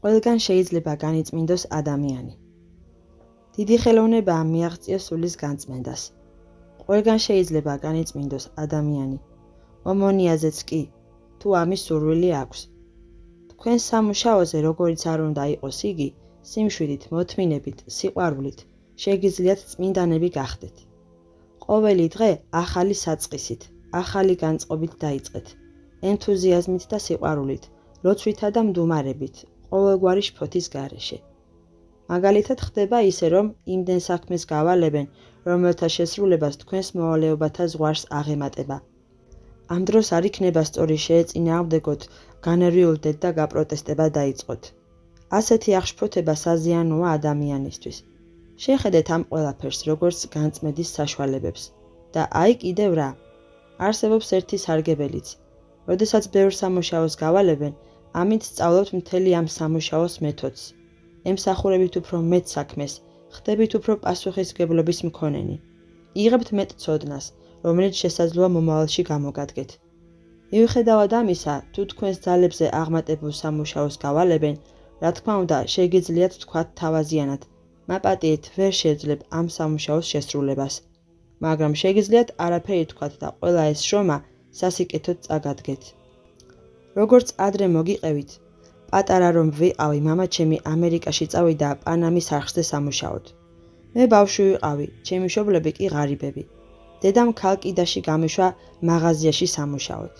ყველგან შეიძლება განიწმინდოს ადამიანი. დიდი ხელოვნებაა მიაღწიოს სულის განწმენდას. ყველგან შეიძლება განიწმინდოს ადამიანი. ომონიაზეც კი, თუ ამის სურვილი აქვს. თქვენ სამუშაოზე როგორიც არ უნდა იყოს იგი, სიმშვიდით, მოთმინებით, სიყვარულით, შეგიძლიათ წმინდანები გახდეთ. ყოველი დღე ახალი საწყისით, ახალი განწყობით დაიწყეთ, ენთუზიაზმით და სიყვარულით, ლოცვითა და მდუმარებით, ყოველგვარი შფოთის გარეშე. მაგალითად ხდება ისე, რომ იმდენ საქმეს გავალებენ, რომელთა შესრულებას თქვენს მოვალეობათა ზღვარს აღემატება. ამ დროს არ იქნება სწორი შეეწინააღმდეგოთ, განერვიულდეთ და გაპროტესტება დაიწყოთ. ასეთი აღშფოთება საზიანოა ადამიანისთვის. შეხედეთ ამ ყველაფერს, როგორც განწმენდის საშუალებებს. და აი კიდევ რა. არსებობს ერთი სარგებელიც. როდესაც ბევრ სამუშაოს გავალებენ, ამით სწავლობთ მთელი ამ სამუშაოს მეთოდს. ემსახურებით უფრო მეტ საქმეს, ხდებით უფრო პასუხისმგებლობის მქონენი. იღებთ მეტ ცოდნას, რომელიც შესაძლოა მომავალში გამოგადგეთ. მიუხედავად ამისა, თუ თქვენს ძალებზე აღმატებულ სამუშაოს გავალებენ, რა თქმა უნდა, შეგიძლიათ ვთქვათ თავაზიანად, მაპატიეთ ვერ შეძლებ ამ სამუშაოს შესრულებას. მაგრამ შეგიძლიათ არაფერი თქვათ და ყველა ეს შრომა სასიკეთოდ წაგადგეთ. როგორც ადრე მოგიყევით, პატარა რომ ვიყავი, მამაჩემი ამერიკაში წავიდა პანამის არხზე სამუშაოდ. მე ბავშვი ვიყავი, ჩემი მშობლები კი ღარიბები. დედამ ქალკიდაში გამიშვა მაღაზიაში სამუშაოდ.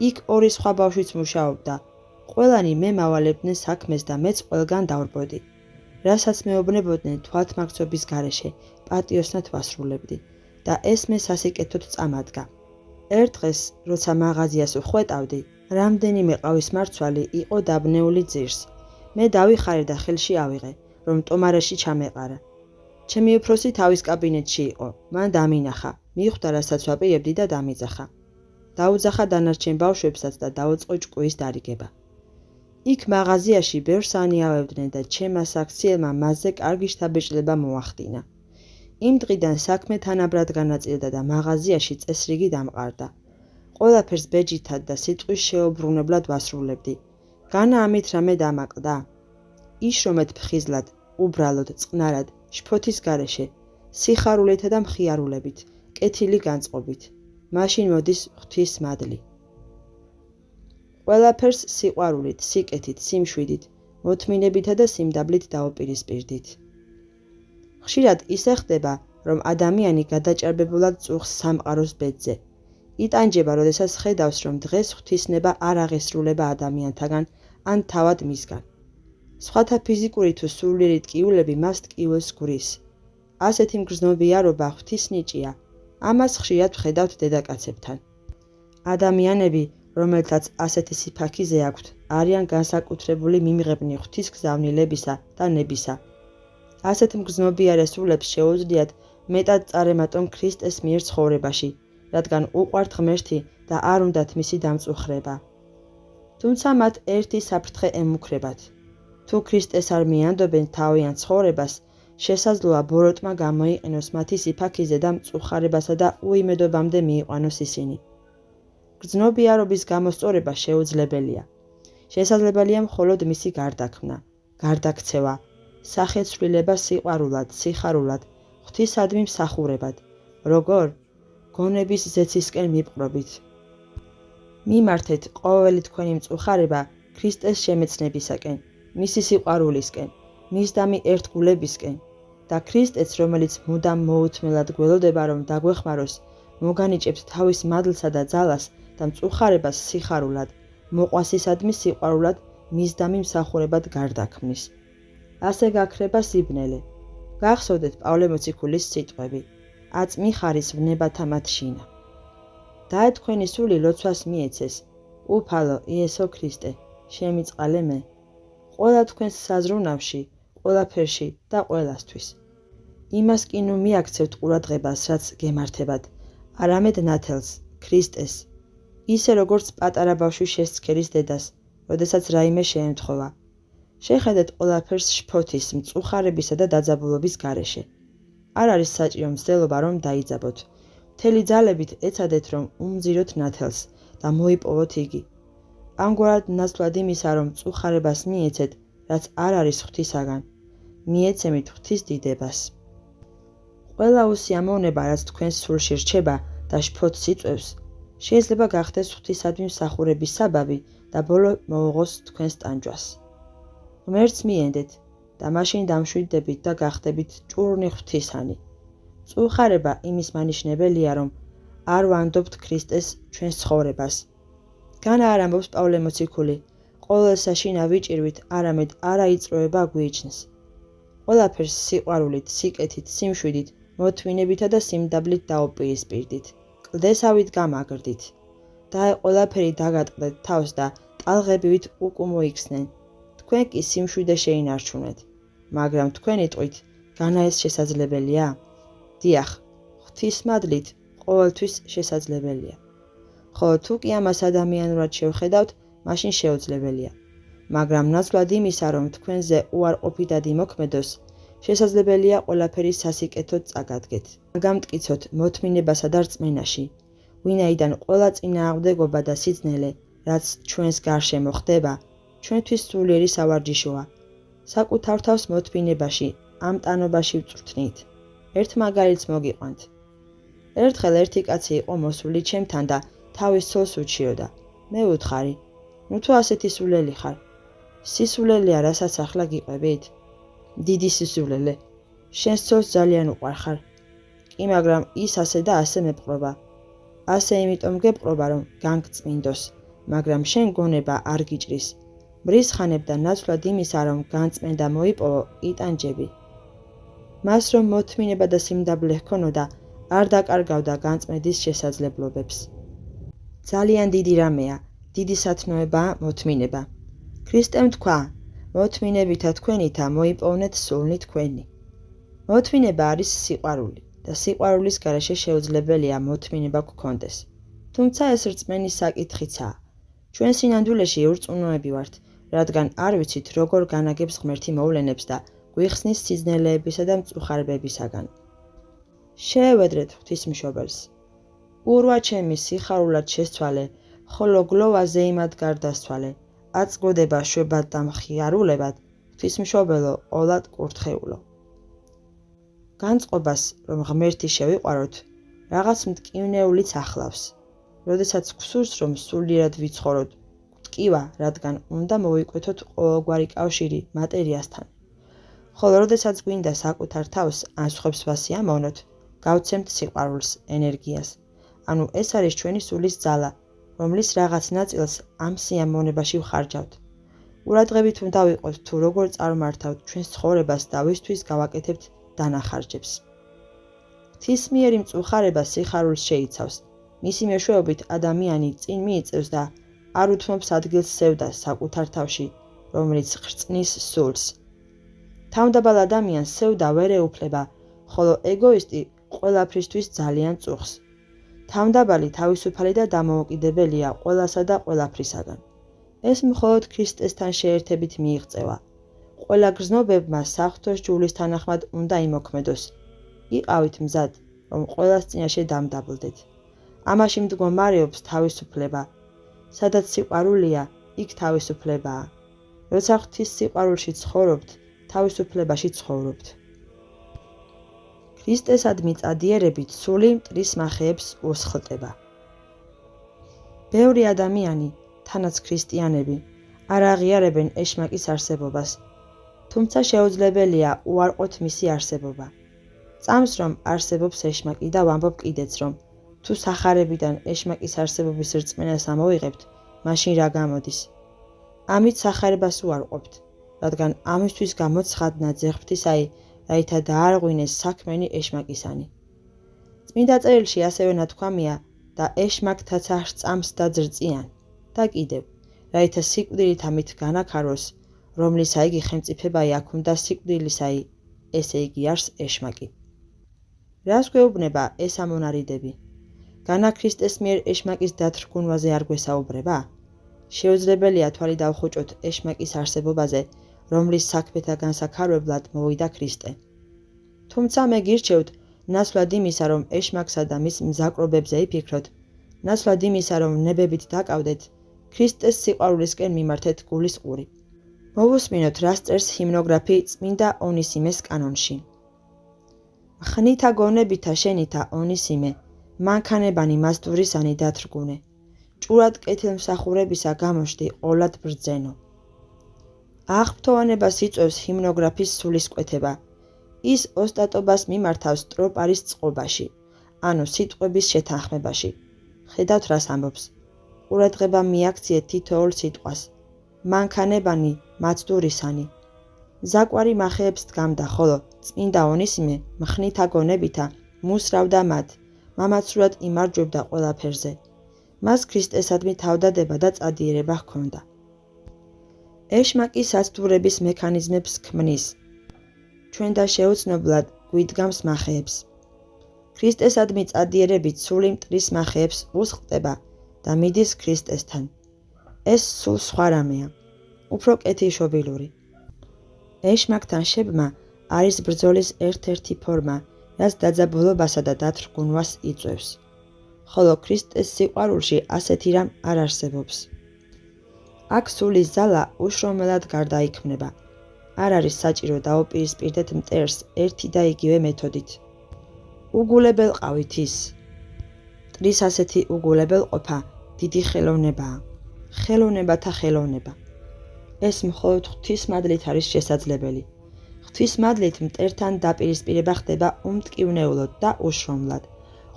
იქ ორი სხვა ბავშვიც მუშაობდა. ყველანი მე მავალებდნენ საქმეს და მეც ყველგან დავრბოდი. რასაც მეუბნებოდნენ თვალთმაგცობის გარეშე, პატიოსნად ვასრულებდი და ეს მე სასიკეთოდ წამადგა. ერთ დღეს, როცა მაღაზიას ვხვეტავდი, რამდენიმე ყავის მარცვალი იყო დაბნეული ძირს. მე დავიხარე და ხელში ავიღე, რომ ტომარეში ჩამეყარა. ჩემი უფროსი თავის კაბინეტში იყო, მან დამინახა, მიხვდა რასაც ვაპირებდი და დამიძახა. დაუძახა დანარჩენ ბავშვებსაც და დაუწყო ჭკუის დარიგება. იქ მაღაზიაში ბევრს ანიავებდნენ და ჩემმა საქციელმა მასზე კარგი შთაბეჭდილება მოახდინა. იმ დღიდან საქმე თანაბრად განაწილდა და მაღაზიაში წესრიგი დამყარდა. ყველაფერს ბეჯითად და სიტყვის შეუბრუნებლად ვასრულებდი. განა ამით რამე დამაკლდა? იშრომეთ ფხიზლად, უბრალოდ, წყნარად, შფოთის გარეშე, სიხარულითა და მხიარულებით, კეთილი განწყობით. მაშინ მოდის ღვთის მადლი. ყველაფერს სიყვარულით, სიკეთით, სიმშვიდით, მოთმინებითა და სიმდაბლით დაუპირისპირდით. ხშირად ისე ხდება, რომ ადამიანი გადაჭარბებულად წუხს სამყაროს ბედზე. იტანჯება, როდესაც ხედავს, რომ დღეს ღვთისნება არ აღესრულება ადამიანთაგან ან თავად მისგან. სხვათა ფიზიკური თუ სულიერი ტკივილები მას ტკივილს გვრის. ასეთი მგრძნობიარობა ღვთის ნიჭია. ამას ხშირად ვხედავთ დედაკაცებთან. ადამიანები, რომელთაც ასეთი სიფაქიზე აქვთ, არიან განსაკუთრებული მიმღებნი ღვთის გზავნილებისა და ნებისა. ასეთ მგრძნობიარე სულებს შეუძლიათ მეტად წარემატონ ქრისტეს მიერ ცხოვრებაში, რადგან უყვართ ღმერთი და არ უნდათ მისი დამწუხრება. თუმცა მათ ერთი საფრთხე ემუქრებათ. თუ ქრისტეს არ მიანდობენ თავიანთ ცხოვრებას, შესაძლოა ბოროტმა გამოიყენოს მათი სიფაქიზე და მწუხარებასა და უიმედობამდე მიიყვანოს ისინი. გრძნობიარობის გამოსწორება შეუძლებელია. შესაძლებელია მხოლოდ მისი გარდაქმნა, გარდაქცევა, სახეცვლილება სიყვარულად, სიხარულად, ღვთისადმი მსახურებად. როგორ? გონების ზეცისკენ მიპყრობით. მიმართეთ ყოველი თქვენი მწუხარება ქრისტეს შემეცნებისაკენ, მისი სიყვარულისკენ, მისდამი ერთგულებისკენ და ქრისტეც, რომელიც მუდამ მოუთმელად გველოდება, რომ დაგვეხმაროს, მოგანიჭებთ თავის მადლსა და ძალას და მწუხარებას სიხარულად, მოყვასისადმი სიყვარულად, მისდამი მსახურებად გარდაქმნის. ასე გაქრება სიბნელე. გახსოვდეთ პავლე მოციქულის სიტყვები. აწმიხარის ვნებათა მათ შინა. და თქვენი სული ლოცვას მიეცეს. უფალო იესო ქრისტე, შემიწყალე მე. ყველა თქვენს საზრუნავში, ყველაფერში და ყველასთვის. იმას კი ნუ მიაქცევთ ყურადღებას, რაც გემართებათ, არამედ ნათელს, ქრისტეს. ისე როგორც პატარა ბავშვი შესცქერის დედას, როდესაც რაიმე შეემთხოვა. შეხედეთ ყველაფერს შფოთის, მწუხარებისა და დაძაბულობის გარეშე. არ არის საჭირო მცდელობა, რომ დაიძაბოთ. მთელი ძალებით ეცადეთ, რომ უმძიროთ ნათელს და მოიპოვოთ იგი. ამგვარად ნაცვლად იმისა, რომ მწუხარებას მიეცეთ, რაც არ არის ღვთისაგან, მიეცემით ღვთის დიდებას. ყველა უსიამოვნება, რაც თქვენს სულში რჩება და შფოთს იწვევს, შეიძლება გახდეს ღვთისადმი მსახურების საბაბი და ბოლო მოუღოს თქვენს ტანჯვას. ღმერთს მიენდეთ და მაშინ დამშვიდდებით და გახდებით ჭურნი ღვთისანი. წუხარება იმის მანიშნებელია, რომ არ ვანდობთ ქრისტეს ჩვენს ცხოვრებას. განა არ ამბობს პავლე მოციქული, ყოველ საშინა ვიჭირვით არამედ არაიწროება გვიჩნს. ყველაფერს სიყვარულით, სიკეთით, სიმშვიდით, მოთმინებითა და სიმდაბლით დაუპირისპირდით. კლდესავით გამაგრდით. და ყველაფერი დაგატყდეთ თავს და ტალღებივით უკუმოიქცნენ. თქვენ კი სიმშვიდე შეინარჩუნეთ, მაგრამ თქვენი ტყვით განა ეს შესაძლებელია? დიახ, ღვთისმადლით ყოველთვის შესაძლებელია. ხოლო თუ კი ამას ადამიანურად შევხედავთ, მაშინ შეუძლებელია. მაგრამ ნაცვლად იმისა, რომ თქვენზე უარყოფითად იმოქმედოს, შესაძლებელია ყველაფერი სასიკეთოდ წაგადგეთ. გამტკიცოთ მოთმინებასა და რწმენაში, ვინაიდან ყველა წინააღმდეგობა და სიძნელე, რაც ჩვენს გარშემო ხდება, ჩვენთვის სულიერი სავარჯიშოა. საკუთარ თავს მოთმინებაში, ამ ტანობაში ვწვრთნით. ერთ მაგალითს მოგიყვანთ. ერთხელ ერთი კაცი იყო მოსული ჩემთან და თავის ცოლს უჩიოდა. მე ვუთხარი, ნუ თუ ასეთი სულელი ხარ, სისულელია, რასაც ახლა გიყვებით? დიდი სისულელე. შენს ცოლს ძალიან უყვარხარ. კი, მაგრამ ის ასე და ასე მეპყრობა. ასე იმიტომ გეპყრობა, რომ განგწმინდოს, მაგრამ შენ გონება არ გიჭრის. მრისხანებ და ნაცვლად იმისა, რომ განწმენდა მოიპოვო, იტანჯები. მას რომ მოთმინება და სიმდაბლე ჰქონოდა, არ დაკარგავდა განწმენდის შესაძლებლობებს. ძალიან დიდი რამეა, დიდი სათნოებაა მოთმინება. ქრისტემ თქვა, მოთმინებითა თქვენითა მოიპოვნეთ სულნი თქვენი. მოთმინება არის სიყვარული და სიყვარულის გარეშე შეუძლებელია მოთმინება გქონდეს. თუმცა ეს რწმენის საკითხიცაა. ჩვენ სინამდვილეში ურწმუნოები ვართ, რადგან არ ვიცით როგორ განაგებს ღმერთი მოვლენებს და გვიხსნის სიძნელეებისა და მწუხარებებისაგან. შეევედრეთ ღვთისმშობელს. ურვა ჩემი სიხარულად შესცვალე, ხოლო გლოვა ზეიმად გარდასცვალე, აწგოდება შვებად და მხიარულებად, ღვთისმშობელო ყოლად კურთხეულო. განწყობას, რომ ღმერთი შევიყვაროთ, რაღაც მტკივნეულიც ახლავს. როდესაც გვსურს, რომ სულიერად ვიცხოვროთ, გვტკივა, რადგან უნდა მოვიკვეთოთ ყოველგვარი კავშირი მატერიასთან. ხოლო როდესაც გვინდა საკუთარ თავს ან სხვებს ვასიამოვნოთ, გავცემთ სიყვარულს, ენერგიას. ანუ ეს არის ჩვენი სულის ძალა, რომლის რაღაც ნაწილს ამ სიამოვნებაში ვხარჯავთ. ყურადღებით უნდა ვიყოთ, თუ როგორ წარმართავთ ჩვენს ცხოვრებას და ვისთვის გავაკეთებთ დანახარჯებს. ღვთისმიერი მწუხარება სიხარულს შეიცავს. მისი მეშვეობით ადამიანი წინ მიიწევს და არ უთმობს ადგილს სევდას საკუთარ თავში, რომელიც ხრწნის სულს. თავმდაბალ ადამიანს სევდა ვერ ეუფლება, ხოლო ეგოისტი ყველაფრისთვის ძალიან წუხს. თავმდაბალი თავისუფალი და დამოუკიდებელია ყველასა და ყველაფრისაგან. ეს მხოლოდ ქრისტესთან შეერთებით მიიღწევა. ყველა გრძნობებმა საღვთო ჯულის თანახმად უნდა იმოქმედოს. იყავით მზად, რომ ყველას წინაშე დამდაბლდეთ. ამაში მდგომარეობს თავისუფლება. სადაც სიყვარულია, იქ თავისუფლებაა. როცა ღვთის სიყვარულში ცხოვრობთ, თავისუფლებაში ცხოვრობთ. ქრისტესადმი წადიერებით სული მტრის მახეებს უსხლტება. ბევრი ადამიანი, თანაც ქრისტიანები, არ აღიარებენ ეშმაკის არსებობას, თუმცა შეუძლებელია უარყოთ მისი არსებობა. წამს რომ არსებობს ეშმაკი და ვამბობ კიდეც რომ თუ სახარებიდან ეშმაკის არსებობის რწმენას ამოვიღებთ, მაშინ რა გამოდის? ამით სახარებას უარყოფთ, რადგან ამისთვის გამოცხადნა ძეღვთისაი, რაითა დაარღვინეს საქმენი ეშმაკისანი. წმინდა წერილში ასევე ნათქვამია და ეშმაკთაც არ წამს და ძრწიან და კიდევ, რაითა სიკვდილით ამით განაქაროს, რომლისა იგი ხელმწიფებაი აქ უნდა სიკვდილისაი, ესე იგი არს ეშმაკი. რას გვეუბნება ეს ამონარიდები? განა ქრისტეს მიერ ეშმაკის დათრგუნვაზე არ გვესაუბრება? შეუძლებელია თვალი დავხუჭოთ ეშმაკის არსებობაზე, რომლის საქმეთა განსაკარებლად მოვიდა ქრისტე. თუმცა მე გირჩევთ, ნაცვლად იმისა, რომ ეშმაკსა და მის მზაკრობებზე იფიქროთ, ნაცვლად იმისა, რომ ნებებით დაკავდეთ, ქრისტეს სიყვარულისკენ მიმართეთ გულის ყური. მოვუსმინოთ, რას წერს ჰიმნოგრაფი წმინდა ონისიმეს კანონში. ხნითა გონებითა შენითა ონისიმე, მანქანებანი მასტურისანი დათრგუნე, ჭურად კეთილმსახურებისა გამოშდი ყოლად ბრძენო. აღფრთოვანებას იწვევს ჰიმნოგრაფის სულისკვეთება. ის ოსტატობას მიმართავს ტროპარის წყობაში, ანუ სიტყვების შეთანხმებაში. ხედავთ რას ამბობს. ყურადღება მიაქციეთ თითოეულ სიტყვას. მანქანებანი მაცდურისანი. ზაკვარი მახეებს დგამდა, ხოლო წმინდა ონისიმე მხნითა გონებითა მუსრავდა მათ, მამაცურად იმარჯვებდა ყველაფერზე. მას ქრისტესადმი თავდადება და წადიერება ჰქონდა. ეშმაკი საცდურების მექანიზმებს ქმნის. ჩვენ და შეუცნობლად გვიდგამს მახეებს. ქრისტესადმი წადიერებით სული მტრის მახეებს უსხლტება და მიდის ქრისტესთან. ეს სულ სხვა რამეა, უფრო კეთილშობილური. ეშმაკთან შებმა არის ბრძოლის ერთ-ერთი ფორმა, რაც დაძაბულობასა და დათრგუნვას იწვევს. ხოლო ქრისტეს სიყვარულში ასეთი რამ არ არსებობს. აქ სულის ზალა უშრომელად გარდაიქმნება. არ არის საჭირო დაუპირისპირდეთ მტერს ერთი და იგივე მეთოდით. უგულებელყავით ის. მტრის ასეთი უგულებელყოფა დიდი ხელოვნებაა. ხელოვნებათა ხელოვნება. ეს მხოლოდ ღვთისმადლით არის შესაძლებელი. ღვთისმადლით მტერთან დაპირისპირება ხდება უმტკივნეულოდ და უშრომლად,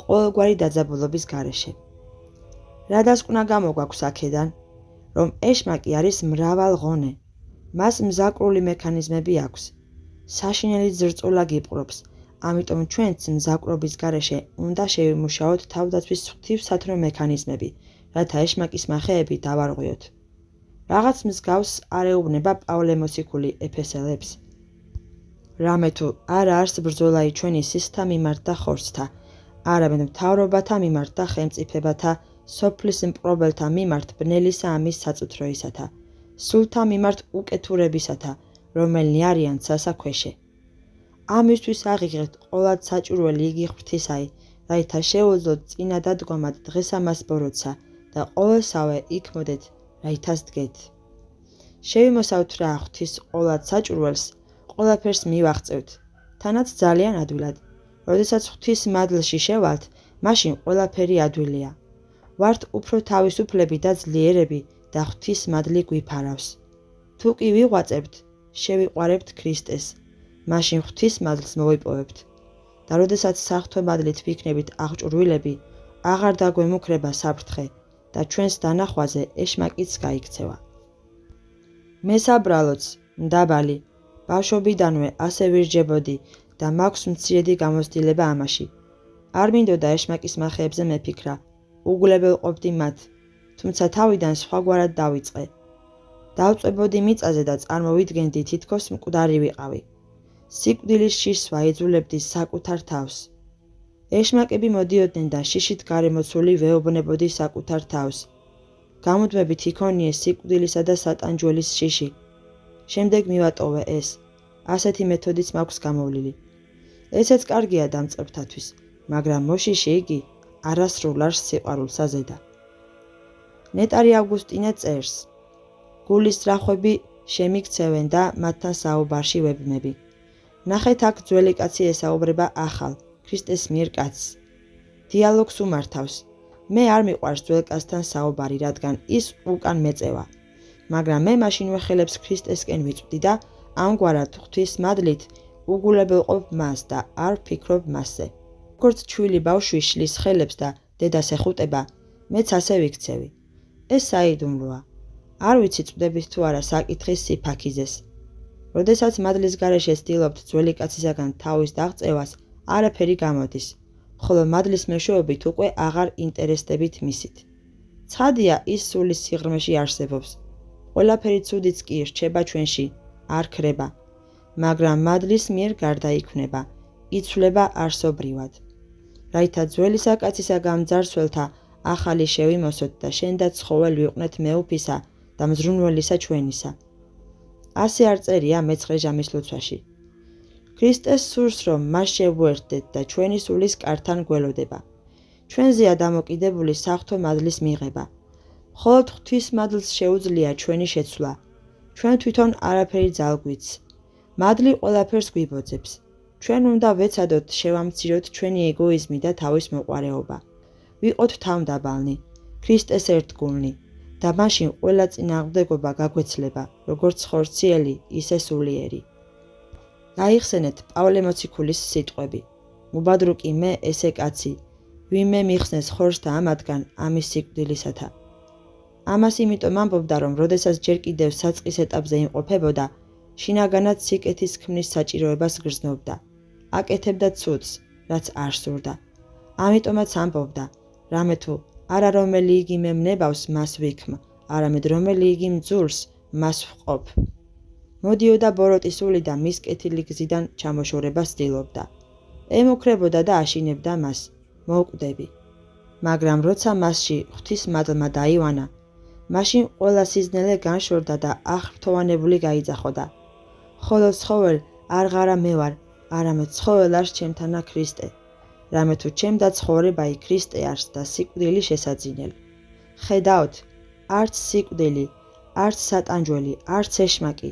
ყოველგვარი დაძაბულობის გარეშე. რა დასკვნა გამოგვაქვს აქედან, რომ ეშმაკი არის მრავალღონე. მას მზაკრული მექანიზმები აქვს. საშინელი ზრწოლა გიპყრობს, ამიტომ ჩვენც მზაკრობის გარეშე უნდა შევიმუშაოთ თავდაცვის ღვთივსათნო მექანიზმები, რათა ეშმაკის მახეები დავარღვიოთ. რაღაც მსგავს არ ეუბნება პავლე მოციქული ეფესელებს. რამე თუ არა არს ბრძოლა ჩვენი სისთა მიმართ და ხორცთა, არამედ მთავრობათა მიმართ და ხელმწიფებათა, სოფლის მპყრობელთა მიმართ ბნელისა ამის საწუთროისათა, სულთა მიმართ უკეთურებისათა, რომელნი არიან სასაქვეშე. ამისთვის აღიღეთ ყოლად საჭურველი იგი ღვთისაი, რათა შეუძლოთ წინა დადგომად დღესამას ბოროტსა და ყოველსავე იქ მოდეთ, რაითას დგეთ. შევიმოსავთ რა ღვთის ყოლად საჭურველს, ყველაფერს მივაღწევთ, თანაც ძალიან ადვილად. როდესაც ღვთის მადლში შევალთ, მაშინ ყველაფერი ადვილია. ვართ უფრო თავისუფლები და ძლიერები და ღვთის მადლი გვიფარავს. თუ კი ვიღვაწებთ, შევიყვარებთ ქრისტეს, მაშინ ღვთის მადლს მოვიპოვებთ. და როდესაც საღვთო მადლით ვიქნებით აღჭურვილები, აღარ დაგვემუქრება საფრთხე და ჩვენს დანახვაზე ეშმაკიც გაიქცევა. მესაბრალოც, მდაბალი, ბავშვობიდანვე ასე ვირჯებოდი და მაქვს მცირედი გამოცდილება ამაში. არ მინდოდა ეშმაკის მახეებზე მეფიქრა, უგულებელყოფდი მათ, თუმცა თავიდან სხვაგვარად დავიწყე. დავწვებოდი მიწაზე და წარმოვიდგენდი თითქოს მკვდარი ვიყავი. სიკვდილის შიშს ვაიძულებდი საკუთარ თავს. ეშმაკები მოდიოდნენ და შიშით გარემოცული ვეუბნებოდი საკუთარ თავს. გამუდმებით იქონიე სიკვდილისა და სატანჯველის შიში. შემდეგ მივატოვე ეს. ასეთი მეთოდიც მაქვს გამოვლილი. ესეც კარგია დამწყებთათვის, მაგრამ მოშიში იგი არასრულ არს სიყვარულს აზედა. ნეტარი ავგუსტინე წერს. გულის ძრახვები შემიქცევენ და მათთან საუბარში ვებმები. ნახეთ აქ ძველი კაცი ესაუბრება ახალ, ქრისტეს მიერ კაცს. დიალოგს უმართავს. მე არ მიყვარს ძველ კაცთან საუბარი, რადგან ის უკან მეწევა. მაგრამ მე მაშინვე ხელებს ქრისტესკენ ვიწვდი და ამგვარად ღვთის მადლით უგულებელყოფ მას და არ ვფიქრობ მასზე. როგორც ჩვილი ბავშვი შლის ხელებს და დედას ეხუტება, მეც ასე ვიქცევი. ეს საიდუმლოა. არ ვიცი წვდებით თუ არა საკითხის სიფაქიზეს. როდესაც მადლის გარეშე ცდილობთ ძველი კაცისაგან თავის დაღწევას, არაფერი გამოდის, ხოლო მადლის მეშვეობით უკვე აღარ ინტერესდებით მისით. ცხადია ის სულის სიღრმეში არსებობს. ყველაფერი ცუდიც კი რჩება ჩვენში, არ ქრება, მაგრამ მადლის მიერ გარდაიქმნება, იცვლება არსობრივად. რაითა ძველი საკაცისაგან მძარცველთა ახალი შევიმოსოთ და შენ და ცხოველ ვიყვნეთ მეუფისა და მზრუნველისა ჩვენისა. ასე არ წერია მე-9 ჟამის ლოცვაში. ქრისტეს სურს, რომ მას შევუერთდეთ და ჩვენი სულის კართან გველოდება. ჩვენზეა დამოკიდებული საღვთო მადლის მიღება. მხოლოდ ღვთის მადლს შეუძლია ჩვენი შეცვლა. ჩვენ თვითონ არაფერი ძალგვიც. მადლი ყველაფერს გვიბოძებს. ჩვენ უნდა ვეცადოთ შევამციროთ ჩვენი ეგოიზმი და თავის მოყვარეობა. ვიყოთ თავმდაბალნი, ქრისტეს ერთგულნი და მაშინ ყველა წინააღმდეგობა გაგვეცლება, როგორც ხორციელი, ისე სულიერი. გაიხსენეთ პავლე მოციქულის სიტყვები. მუბადრუკი მე ესე კაცი, ვინმე მიხსნეს ხორს და ამათგან ამის სიკვდილისათა. ამას იმიტომ ამბობდა, რომ როდესაც ჯერ კიდევ საწყის ეტაპზე იმყოფებოდა, შინაგანად სიკეთის ქმნის საჭიროებას გრძნობდა. აკეთებდა ცუდს, რაც არ სურდა. ამიტომაც ამბობდა, რამე თუ არა რომელი იგი მემნებავს, მას ვიქმ, არამედ რომელი იგი მძურს, მას ვყოფ. მოდიოდა ბოროტისული და მის კეთილი გზიდან ჩამოშორებას ცდილობდა. ემუქრებოდა და აშინებდა მას, მოუკვდები. მაგრამ როცა მასში ღვთის მადლმა დაივანა, მაშინ ყველა სიზნელე განშორდა და აღფრთოვანებული გაიძახოდა. ხოლო ცხოველ არღარა მე ვარ, არამედ ცხოველ არს ჩემთანა ქრისტე. რამე თუ ჩემდა ცხოვრება იქ ქრისტე არს და სიკვდილი შესაძინელ. ხედავთ, არც სიკვდილი, არც სატანჯველი, არც ეშმაკი,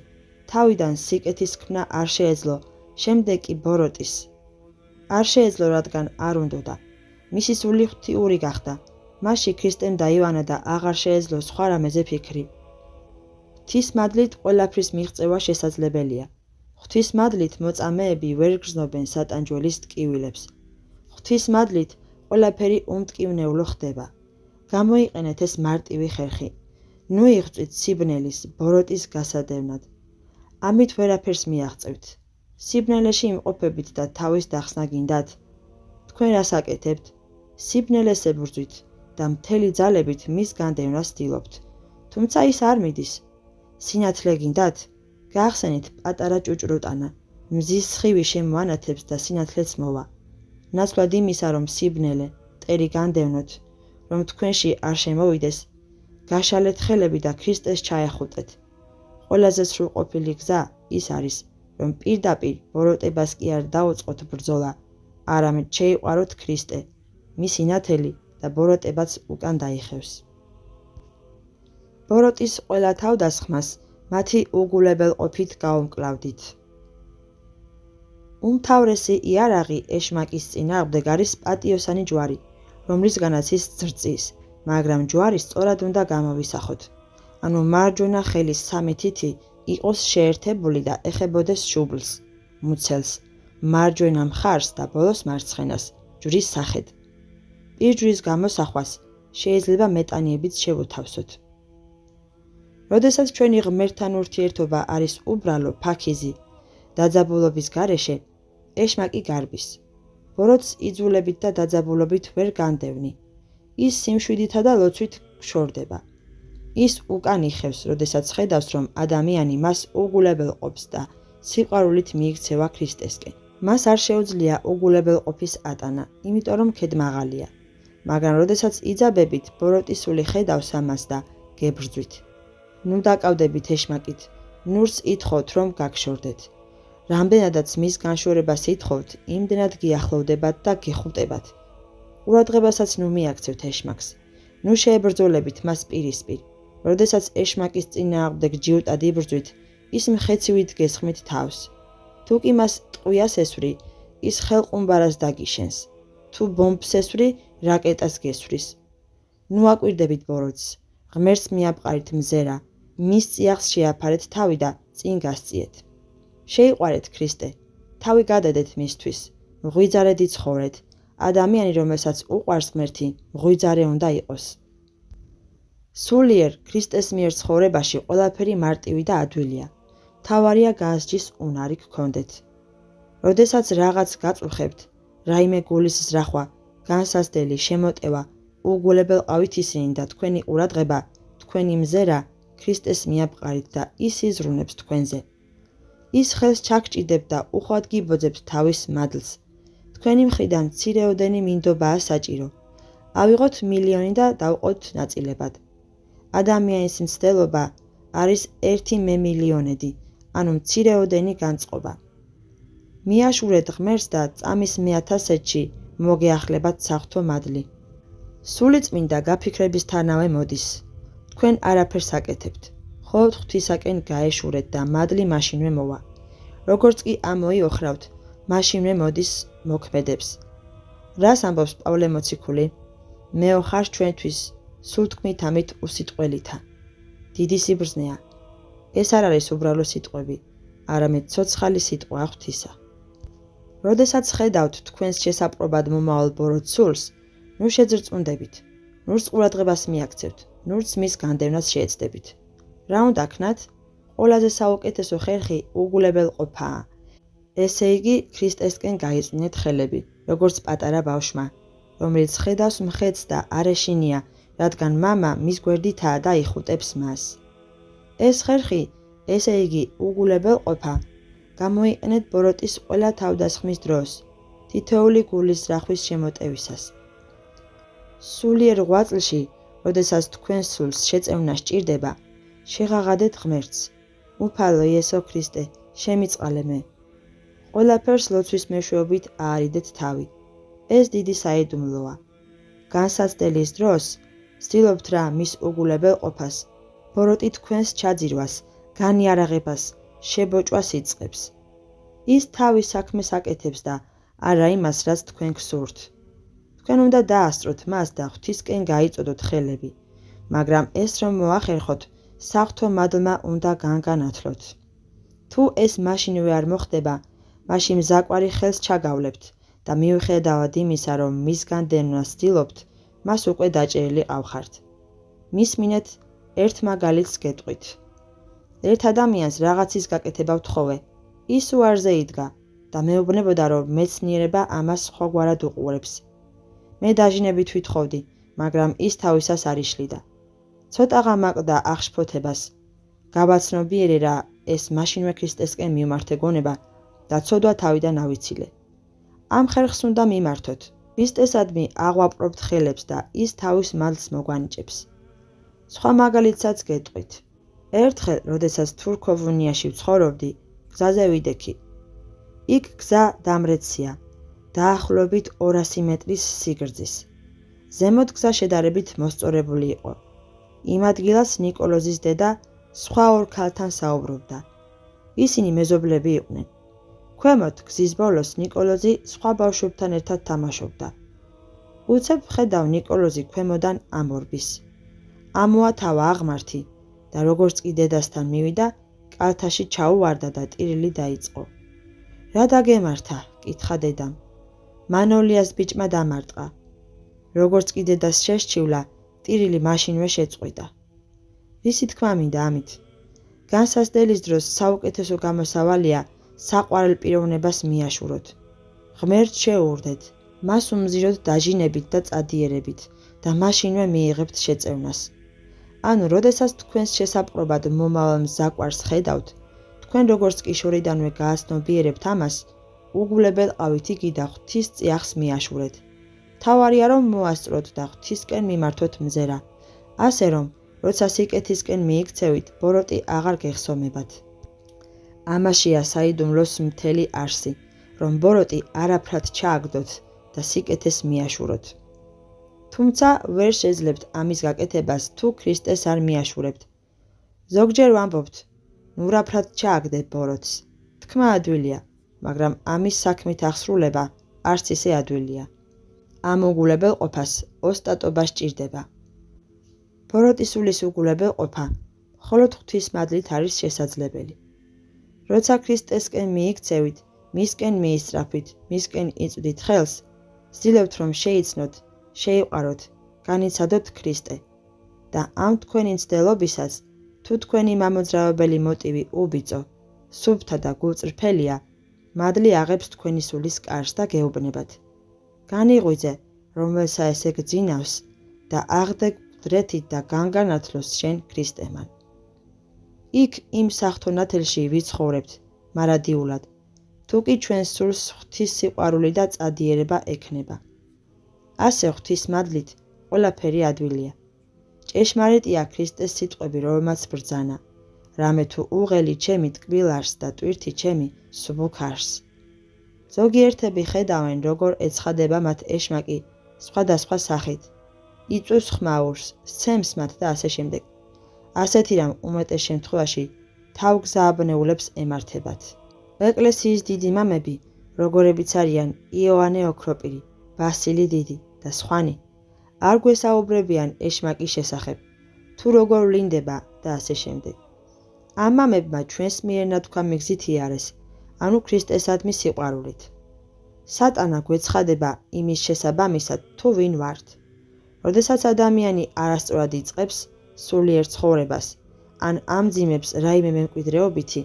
თავიდან სიკეთის ქმნა არ შეეძლო, შემდეგ კი ბოროტის. არ შეეძლო, რადგან არ უნდოდა. მისი სული ღვთიური გახდა. მასში ქრისტემ დაივანა და აღარ შეეძლო სხვა რამეზე ფიქრი. ღვთის მადლით ყველაფრის მიღწევა შესაძლებელია. ღვთის მადლით მოწამეები ვერ გრძნობენ სატანჯველის ტკივილებს. ღვთის მადლით ყველაფერი უმტკივნეულო ხდება. გამოიყენეთ ეს მარტივი ხერხი. ნუ იღწვით სიბნელის, ბოროტის გასადევნად. ამით ვერაფერს მიაღწევთ. სიბნელეში იმყოფებით და თავის დახსნა გინდათ? თქვენ რას აკეთებთ? სიბნელეს ებრძვით და მთელი ძალებით მის განდევნას ცდილობთ. თუმცა ის არ მიდის. სინათლე გინდათ? გაახსენით პატარა ჭუჭრუტანა, მზის სხივი შემოანათებს და სინათლეც მოვა. ნაცვლად იმისა, რომ სიბნელე, მტერი განდევნოთ, რომ თქვენში არ შემოვიდეს, გაშალეთ ხელები და ქრისტეს ჩაეხუტეთ. ყველაზე სრულყოფილი გზა ის არის, რომ პირდაპირ ბოროტებას კი არ დაუწყოთ ბრძოლა, არამედ შეიყვაროთ ქრისტე, მისი ნათელი და ბოროტებაც უკან დაიხევს. ბოროტის ყველა თავდასხმას მათი უგულებელყოფით გაუმკლავდით. უმთავრესი იარაღი ეშმაკის წინააღმდეგ არის პატიოსანი ჯვარი, რომლისგანაც ის ძრწის, მაგრამ ჯვარი სწორად უნდა გამოვისახოთ. ანუ მარჯვენა ხელის სამი თითი იყოს შეერთებული და ეხებოდეს შუბლს, მუცელს, მარჯვენა მხარს და ბოლოს მარცხენას, ჯვრის სახედ. პირჯვრის გამოსახვას შეიძლება მეტანიებით შევუთავსოთ. როდესაც ჩვენი ღმერთთან ურთიერთობა არის უბრალო, ფაქიზი, დაძაბულობის გარეშე, ეშმაკი გარბის. ბოროტს იძულებით და დაძაბულობით ვერ განდევნი. ის სიმშვიდითა და ლოცვით გშორდება. ის უკან იხევს, როდესაც ხედავს, რომ ადამიანი მას უგულებელყოფს და სიყვარულით მიიქცევა ქრისტესკენ. მას არ შეუძლია უგულებელყოფის ატანა, იმიტომ რომ ქედმაღალია. მაგრამ როდესაც იძაბებით, ბოროტისული ხედავს ამას და გებრძვით. ნუ დაკავდებით ეშმაკით, ნურს ითხოვთ, რომ გაგშორდეთ. რამდენადაც მის განშორებას ითხოვთ, იმდენად გიახლოვდებათ და გეხუტებათ. ყურადღებასაც ნუ მიაქცევთ ეშმაკს. ნუ შეებრძოლებით მას პირისპირ. როდესაც ეშმაკის წინააღმდეგ ჯიუტად იბრძვით, ის მხეცივით გესხმით თავს. თუ კი მას ტყვიას ესვრი, ის ხელყუმბარას დაგიშენს. თუ ბომბს ესვრი, რაკეტას გესვრის. ნუ აკვირდებით ბოროტს, ღმერთს მიაპყარით მზერა, მის წიაღს შეაფარეთ თავი და წინ გასწიეთ. შეიყვარეთ ქრისტე, თავი გადადეთ მისთვის, მღვიძარედ იცხოვრეთ. ადამიანი, რომელსაც უყვარს ღმერთი, მღვიძარე უნდა იყოს. სულიერ ქრისტეს მიერ ცხოვრებაში ყველაფერი მარტივი და ადვილია. მთავარია განსჯის უნარი გქონდეთ. როდესაც რაღაც გაწუხებთ, რაიმე გულის ზრახვა, განსაზრდელი შემოტევა, უგულებელყავით ისინი და თქვენი ყურადღება, თქვენი მზერა ქრისტეს მიაპყარით და ის იზრუნებს თქვენზე. ის ხელს ჩაგჭირდებთ და უხვად გიბოძებთ თავის მადლს. თქვენი მხრიდან მცირეოდენი მინდობაა საჭირო. ავიღოთ მილიონი და დავყოთ ნაწილებად. ადამიანის მცდელობა არის 1 მემილიონედი, ანუ მცირეოდენი განწყობა. მიაშურეთ ღმერთს და წამის 1000-ში მოგეახლებათ საღვთო მადლი. სულიწმინდა გაფიქრებისთანავე მოდის. თქვენ არაფერს აკეთებთ, მხოლოდ ღვთისაკენ გაეშურეთ და მადლი მაშინვე მოვა. როგორც კი ამოიოხრავთ, მაშინვე მოდის მოქმედებს. რას ამბობს პავლე მოციქული? მეოხარ ჩვენთვის სულ თქმით ამით უსიტყველითა. დიდი სიბრძნეა. ეს არ არის უბრალო სიტყვები, არამედ ცოცხალი სიტყვა ღვთისა. როდესაც ხედავთ თქვენს შესაპრობად მომავალ ბოროტ სულს, ნუ შეძრწმუნდებით, ნურს ყურადღებას მიაქცევთ, ნურს მის განდევნას შეეცდებით. რა უნდა ქნათ? ყველაზე საუკეთესო ხერხი უგულებელყოფაა. ესე იგი, ქრისტესკენ გაიწვნეთ ხელები, როგორც პატარა ბავშვმა, რომელიც ხედავს მხეცს და არ ეშინია, რადგან მამა მის გვერდითაა და იხუტებს მას. ეს ხერხი, ესე იგი, უგულებელყოფა, გამოიყენეთ ბოროტის ყველა თავდასხმის დროს, თითოეული გულის რახვის შემოტევისას. სულიერ 8 წლში, როდესაც თქვენ სულს შეწევნა სჭირდება, შეღაღადეთ ღმერთს. უფალო იესო ქრისტე, შემიწყალე მე. ყველაფერს ლოცვის მეშვეობით აარიდეთ თავი. ეს დიდი საიდუმლოა. განსაცდელის დროს ვცდილობთ რა მის უგულებელყოფას, ბოროტი თქვენს ჩაძირვას, განიარაღებას, შებოჭვას იწყებს. ის თავის საქმეს აკეთებს და არა იმას, რაც თქვენ გსურთ. თქვენ უნდა დაასწროთ მას და ღვთისკენ გაიწოდოთ ხელები, მაგრამ ეს რომ მოახერხოთ, საღვთო მადლმა უნდა განგანათლოთ. თუ ეს მაშინვე არ მოხდება, მაშინ მზაკვარი ხელს ჩაგავლებთ და მიუხედავად იმისა, რომ მის განდევნას ვცდილობთ, მას უკვე დაჭერილი ყავხართ. მისმინეთ ერთ მაგალითს გეტყვით. ერთ ადამიანს რაღაცის გაკეთება ვთხოვე, ის უარზე იდგა და მეუბნებოდა, რომ მეცნიერება ამას სხვაგვარად უყურებს. მე დაჟინებით ვითხოვდი, მაგრამ ის თავისას არ იშლიდა. ცოტა ღამაყდა აღშფოთებას. გავაცნობიერე რა ეს მაშინვე ქრისტესკენ მიმართე გონება და ცოდვა თავიდან ავიცილე. ამ ხერხს უნდა მიმართოთ. ქრისტესადმი აღვაპრობთ ხელებს და ის თავის მადლს მოგვანიჭებს. სხვა მაგალითსაც გეტყვით. ერთხელ, როდესაც თურქოვუნიაში ვცხოვრობდი, გზაზე ვიდექი. იქ გზა დამრეცია, დაახლოებით 200 მეტრის სიგრძის. ზემოთ გზა შედარებით მოსწორებული იყო. იმ ადგილას ნიკოლოზის დედა სხვა 2 ქალთან საუბრობდა. ისინი მეზობლები იყვნენ. ქვემოთ გზის ბოლოს ნიკოლოზი სხვა ბავშვებთან ერთად თამაშობდა. უცებ ხედავ ნიკოლოზი ქვემოდან ამორბის. ამოათავა აღმართი და როგორც კი დედასთან მივიდა, კალთაში ჩაუვარდა და ტირილი დაიწყო. რა დაგემართა? კითხა დედამ. მანოლიას ბიჭმა დამარტყა. როგორც კი დედას შესჩივლა, ტირილი მაშინვე შეწყვიტა. რისი თქმა მინდა ამით? განსაცდელის დროს საუკეთესო გამოსავალია საყვარელ პიროვნებას მიაშუროთ. ღმერთს შეურდეთ, მას უმზიროთ დაჟინებით და წადიერებით და მაშინვე მიიღებთ შეწევნას. ანუ, როდესაც თქვენს შესაპყრობად მომავალ მზაკვარს ხედავთ, თქვენ როგორც კი შორიდანვე გააცნობიერებთ ამას, უგულებელყავით იგი და ღვთის წიაღს მიაშურეთ. თავარია რომ მოასწროთ და ღვთისკენ მიმართოთ მზერა, ასე რომ, როცა სიკეთისკენ მიიქცევით, ბოროტი აღარ გეხსომებათ. ამაშია საიდუმლოს მთელი არსი, რომ ბოროტი არაფრად ჩააგდოთ და სიკეთეს მიაშუროთ. თუმცა ვერ შეძლებთ ამის გაკეთებას თუ ქრისტეს არ მიაშურებთ. ზოგჯერ ვამბობთ, ნუ რაფრად ჩააგდებ ბოროტს. თქმა ადვილია, მაგრამ ამის საქმით აღსრულება არც ისე ადვილია. ამ უგულებელყოფას ოსტატობა სჭირდება. ბოროტის სულის უგულებელყოფა მხოლოდ ღვთის მადლით არის შესაძლებელი. როცა ქრისტესკენ მიიქცევით, მისკენ მიისწრაფით, მისკენ იწვდით ხელს, ვცდილებთ რომ შეიცნოთ, შეიყვაროთ, განიცადოთ ქრისტე და ამ თქვენი მცდელობისაც, თუ თქვენი მამოძრავებელი მოტივი უბიწო, სუფთა და გულწრფელია, მადლი აღებს თქვენი სულის კარს და გეუბნებათ. განიღვიძე, რომელსა ესე გძინავს და აღდე გდრეთით და განგანათლოს შენ ქრისტემან. იქ იმ საღვთო ნათელში ვიცხოვრებთ, მარადიულად, თუ კი ჩვენს სულს ღვთის სიყვარული და წადიერება ექნება. ასე ღვთის მადლით ყველაფერი ადვილია. ჭეშმარიტია ქრისტეს სიტყვები, რომელმაც ბრძანა, რამე თუ უღელი ჩემი ტკბილ არს და ტვირთი ჩემი სუბუქ არს. ზოგიერთები ხედავენ, როგორ ეცხადება მათ ეშმაკი სხვადასხვა სახით. იწვევს ხმაურს, სცემს მათ და ასე შემდეგ. ასეთი რამ უმეტეს შემთხვევაში თავგზააბნეულებს ემართებათ. ეკლესიის დიდი მამები, როგორებიც არიან იოანე ოქროპირი, ბასილი დიდი და სხვანი, არ გვესაუბრებიან ეშმაკის შესახებ, თუ როგორ ვლინდება და ასე შემდეგ. ამ მამებმა ჩვენს მიერ ნათქვამი გზით იარეს, ანუ ქრისტესადმი სიყვარულით. სატანა გვეცხადება იმის შესაბამისად, თუ ვინ ვართ. როდესაც ადამიანი არასწორად იწყებს სულიერ ცხოვრებას, ან ამძიმებს რაიმე მემკვიდრეობითი,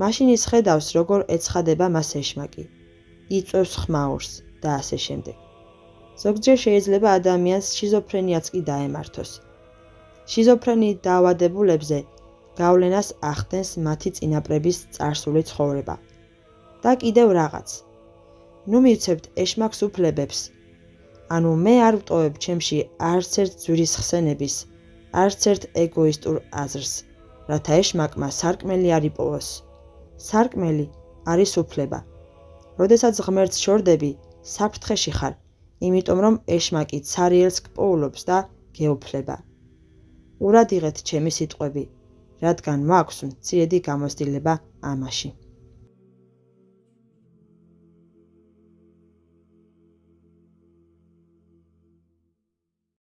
მაშინ ის ხედავს, როგორ ეცხადება მას ეშმაკი, იწვევს ხმაურს და ასე შემდეგ. ზოგჯერ შეიძლება ადამიანს შიზოფრენიაც კი დაემართოს. შიზოფრენი დაავადებულებზე გავლენას ახდენს მათი წინაპრების წარსული ცხოვრება. და კიდევ რაღაც. ნუ მივცემთ ეშმაკს უფლებებს. ანუ მე არ ვტოვებ ჩემში არც ერთ ძვირის ხსენების, არც ერთ ეგოისტურ აზრს, რათა ეშმაკმა სარკმელი არ იპოვოს. სარკმელი არის უფლება. როდესაც ღმერთს შორდები, საფრთხეში ხარ, იმიტომ რომ ეშმაკი ცარიელს გპოულობს და გეუფლება. ურად იღეთ ჩემი სიტყვები, რადგან მაქვს მცირედი გამოცდილება ამაში.